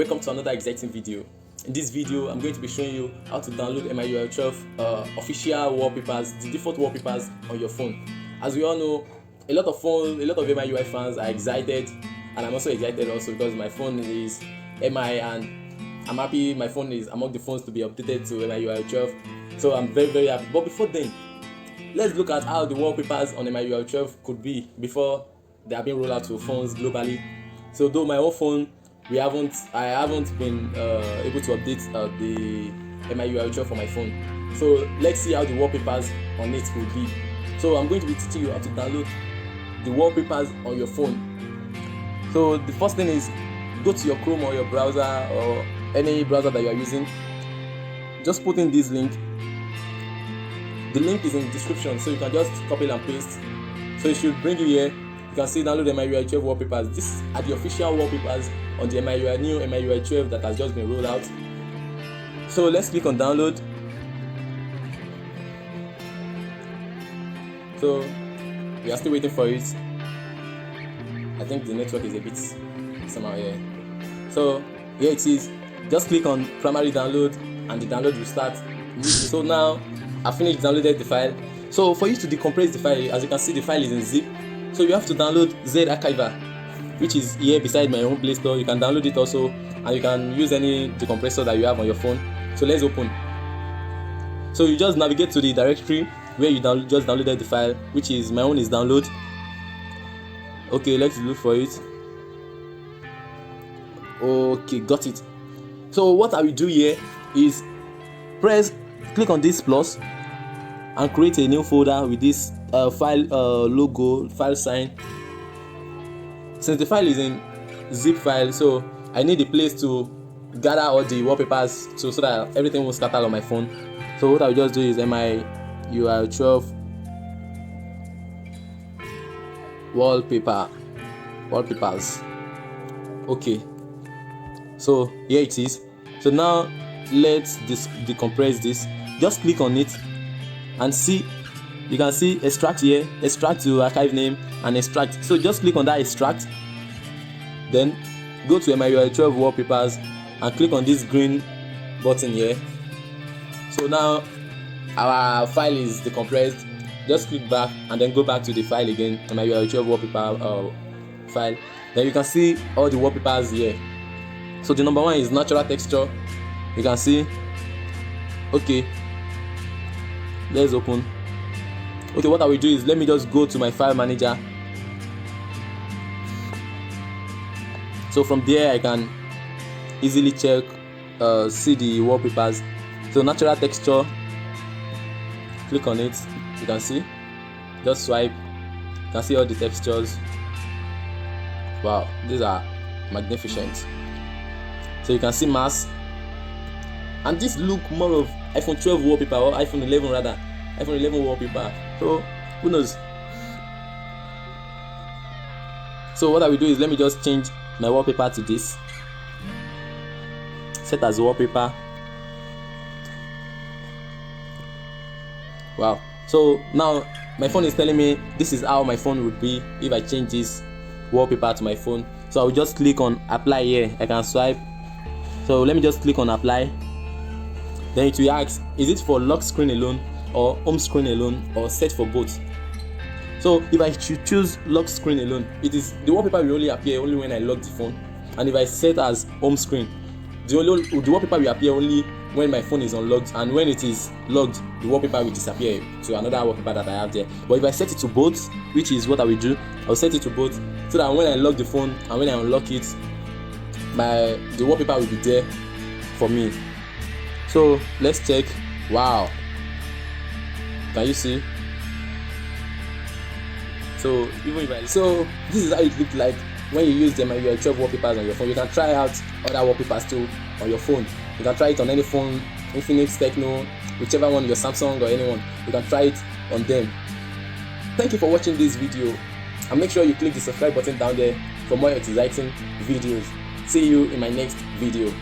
welcome to another exciting video. In this video, I'm going to be showing you how to download MIUI 12 official wallpapers, the default wallpapers on your phone. As we all know, a lot of MIUI fans are excited, and I'm also excited also because my phone is MI and I'm happy my phone is among the phones to be updated to MIUI 12. So I'm very happy. But before then, let's look at how the wallpapers on MIUI 12 could be before they are being rolled out to phones globally. So though my own phone, I haven't been able to update the MIUI 12 for my phone. So let's see how the wallpapers on it could be. So I'm going to be teaching you how to download the wallpapers on your phone. So the first thing is, go to your Chrome or your browser or any browser that you are using. Just put in this link. The link is in the description, so you can just copy and paste. So it should bring you here. You can see download MIUI 12 wallpapers. These are the official wallpapers on the new MIUI 12 that has just been rolled out. So let's click on download. So we are still waiting for it. I think the network is a bit somehow here. So here it is. Just click on primary download and the download will start. So now I finished downloaded the file. So for you to decompress the file, as you can see, the file is in zip. So you have to download Z Archiver, which is here beside my own Play Store. You can download it also, and you can use any decompressor that you have on your phone. So let's open. So you just navigate to the directory where you just downloaded the file, which is my own is download. Okay, let's look for it. Okay, got it. So what I will do here is click on this plus and create a new folder with this file logo, file sign. Since the file is in zip file, so I need a place to gather all the wallpapers so that everything will scatter on my phone. So what I will just do is MIUI 12 wallpapers. Okay, so here it is. So now let's decompress this. Just click on it and see, you can see extract here, extract to archive name and extract. So just click on that extract, then go to MIUI 12 wallpapers and click on this green button here. So now our file is decompressed. Just click back and then go back to the file again, MIUI 12 wallpaper file. Then you can see all the wallpapers here. So the number one is natural texture. You can see. Okay, let's open. Okay, what I will do is let me just go to my file manager. So from there I can easily check, see the wallpapers. So natural texture, click on it. You can see, just swipe, you can see all the textures. Wow, these are magnificent. So you can see mask, and this look more of iPhone 12 wallpaper or iPhone 11 rather, iPhone 11 wallpaper. So who knows? So what I will do is let me just change my wallpaper to this, set as wallpaper. Wow. So now my phone is telling me this is how my phone would be if I change this wallpaper to my phone. So I will just click on apply here. I can swipe. So let me just click on apply. Then it will ask, is it for lock screen alone or home screen alone or set for both? So if I choose lock screen alone, the wallpaper will only appear only when I lock the phone. And if I set as home screen, the wallpaper will appear only when my phone is unlocked, and when it is logged, the wallpaper will disappear to another wallpaper that I have there. But if I set it to both, which is what I will do, I'll set it to both so that when I lock the phone and when I unlock it, the wallpaper will be there for me. So let's check. Wow, can you see? So so this is how it looks like when you use the MIUI 12 wallpapers on your phone. You can try out other wallpapers too on your phone. You can try it on any phone, Infinix, Techno, whichever one, your Samsung or anyone. You can try it on them. Thank you for watching this video, and make sure you click the subscribe button down there for more exciting videos. See you in my next video.